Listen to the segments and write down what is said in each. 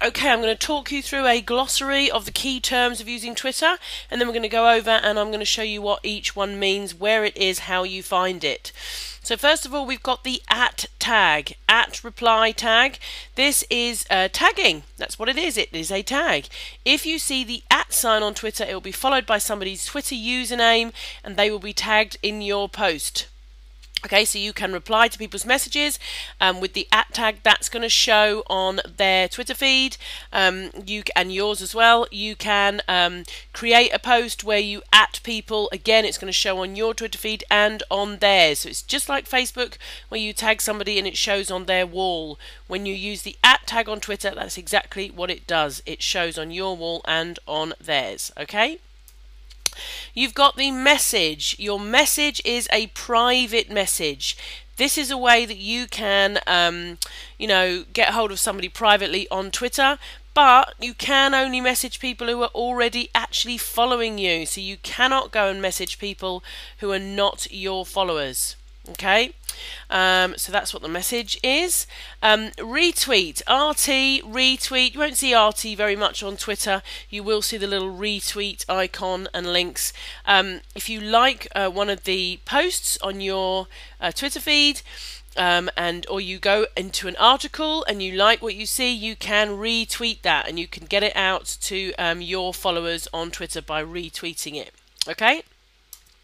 Okay, I'm going to talk you through a glossary of the key terms of using Twitter, and then we're going to go over and I'm going to show you what each one means, where it is, how you find it. So first of all, we've got the @ tag, @reply tag. This is tagging. That's what it is. It is a tag. If you see the @ sign on Twitter, it will be followed by somebody's Twitter username, and they will be tagged in your post. Okay, so you can reply to people's messages with the @ tag. That's going to show on their Twitter feed, and yours as well. You can create a post where you @ people. Again, it's going to show on your Twitter feed and on theirs. So it's just like Facebook, where you tag somebody and it shows on their wall. When you use the @ tag on Twitter, that's exactly what it does. It shows on your wall and on theirs. Okay. You've got the message. Your message is a private message. This is a way that you can, get hold of somebody privately on Twitter, but you can only message people who are already actually following you. So you cannot go and message people who are not your followers. Okay, so that's what the message is. Retweet, RT, retweet. You won't see RT very much on Twitter. You will see the little retweet icon and links. If you like one of the posts on your Twitter feed, or you go into an article and you like what you see, you can retweet that and you can get it out to your followers on Twitter by retweeting it. Okay.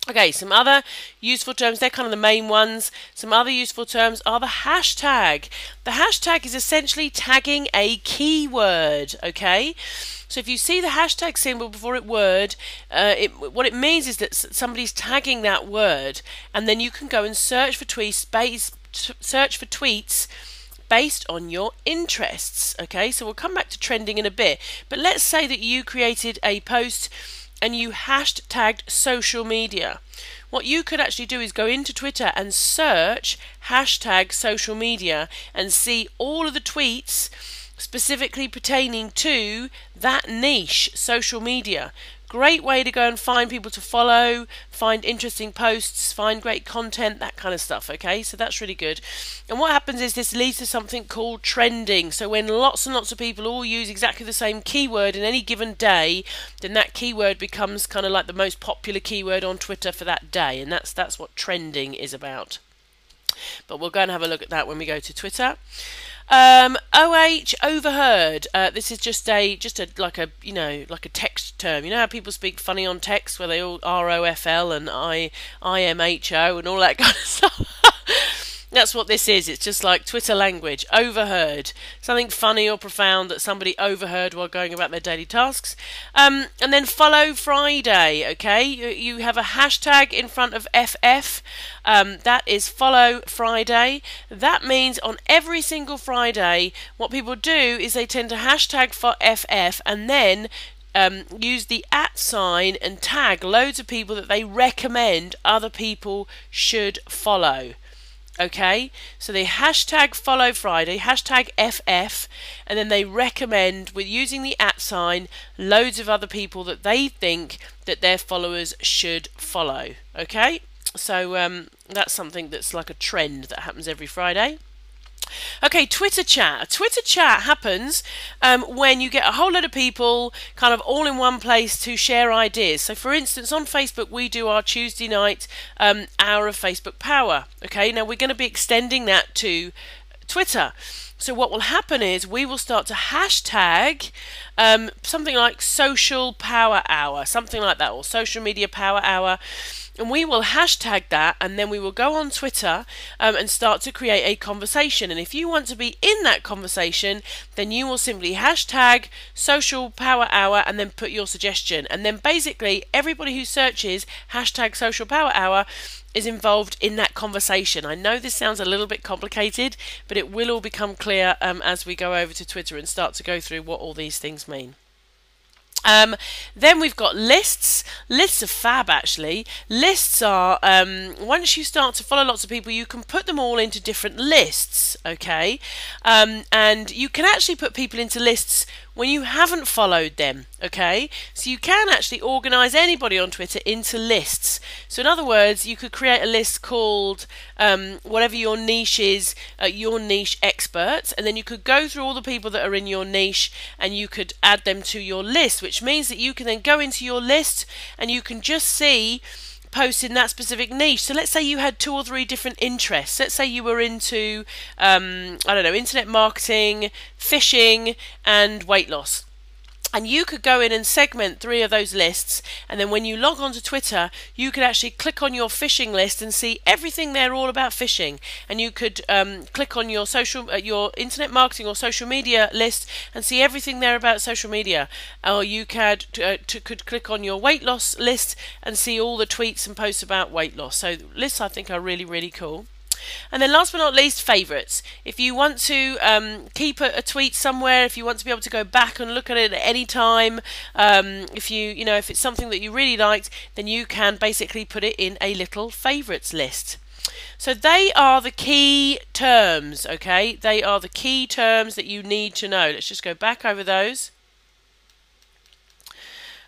Okay, some other useful terms, they're kind of the main ones. Some other useful terms are the hashtag. The hashtag is essentially tagging a keyword, okay? So if you see the hashtag symbol before it word, what it means is that somebody's tagging that word, and then you can go and search for tweets based on your interests, okay? So we'll come back to trending in a bit, but let's say that you created a post and you hashtagged social media. What you could actually do is go into Twitter and search hashtag social media and see all of the tweets specifically pertaining to that niche, social media. Great way to go and find people to follow, find interesting posts, find great content, that kind of stuff, okay? So that's really good. And what happens is this leads to something called trending. So when lots and lots of people all use exactly the same keyword in any given day, then that keyword becomes kind of like the most popular keyword on Twitter for that day, and that's what trending is about. But we'll go and have a look at that when we go to Twitter. Overheard. This is just like a text term. You know how people speak funny on text, where they all ROFL and IMHO and all that kind of stuff. That's what this is. It's just like Twitter language. Overheard. Something funny or profound that somebody overheard while going about their daily tasks. And then follow Friday. Okay, you have a hashtag in front of FF. That is follow Friday. That means on every single Friday, what people do is they tend to hashtag for FF and then use the @ sign and tag loads of people that they recommend other people should follow. Okay, so they hashtag follow Friday, hashtag FF, and then they recommend, with using the @ sign, loads of other people that they think that their followers should follow. Okay, so that's something that's like a trend that happens every Friday. Okay, Twitter chat. Twitter chat happens when you get a whole lot of people kind of all in one place to share ideas. So for instance, on Facebook, we do our Tuesday night hour of Facebook Power. Okay, now we're going to be extending that to Twitter. So what will happen is we will start to hashtag something like social power hour, something like that, or social media power hour. And we will hashtag that, and then we will go on Twitter and start to create a conversation. And if you want to be in that conversation, then you will simply hashtag social power hour and then put your suggestion. And then basically everybody who searches hashtag social power hour is involved in that conversation. I know this sounds a little bit complicated, but it will all become clear as we go over to Twitter and start to go through what all these things mean. Then we've got lists. Lists are fab, actually. Lists are, once you start to follow lots of people, you can put them all into different lists, okay? And you can actually put people into lists when you haven't followed them, okay? So you can actually organise anybody on Twitter into lists. So in other words, you could create a list called whatever your niche is, your niche experts, and then you could go through all the people that are in your niche and you could add them to your list, which means that you can then go into your list and you can just see posts in that specific niche. So let's say you had 2 or 3 different interests. Let's say you were into, I don't know, internet marketing, fishing, and weight loss. And you could go in and segment 3 of those lists, and then when you log on to Twitter, you could actually click on your fishing list and see everything there all about fishing. And you could click on your your internet marketing or social media list and see everything there about social media. Or you could click on your weight loss list and see all the tweets and posts about weight loss. So lists, I think, are really, really cool. And then last but not least, favourites. If you want to keep a tweet somewhere, if you want to be able to go back and look at it at any time, if if it's something that you really liked, then you can basically put it in a little favourites list. So they are the key terms, okay? They are the key terms that you need to know. Let's just go back over those.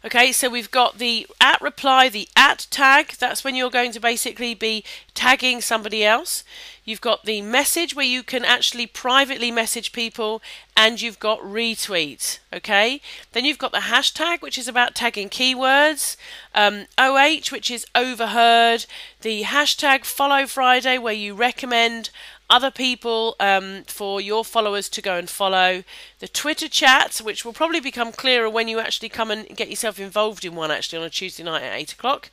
Okay, so we've got the @reply, the @tag. That's when you're going to basically be tagging somebody else. You've got the message where you can actually privately message people, and you've got retweet. Okay, then you've got the hashtag, which is about tagging keywords. OH, which is overheard. The hashtag follow Friday, where you recommend other people for your followers to go and follow. The Twitter chat, which will probably become clearer when you actually come and get yourself involved in one actually on a Tuesday night at 8 o'clock.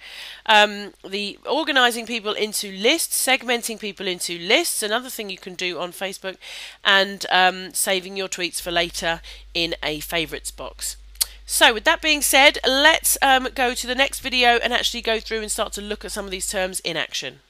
The organising people into lists, segmenting people into lists, another thing you can do on Facebook, and saving your tweets for later in a favourites box. So with that being said, let's go to the next video and actually go through and start to look at some of these terms in action.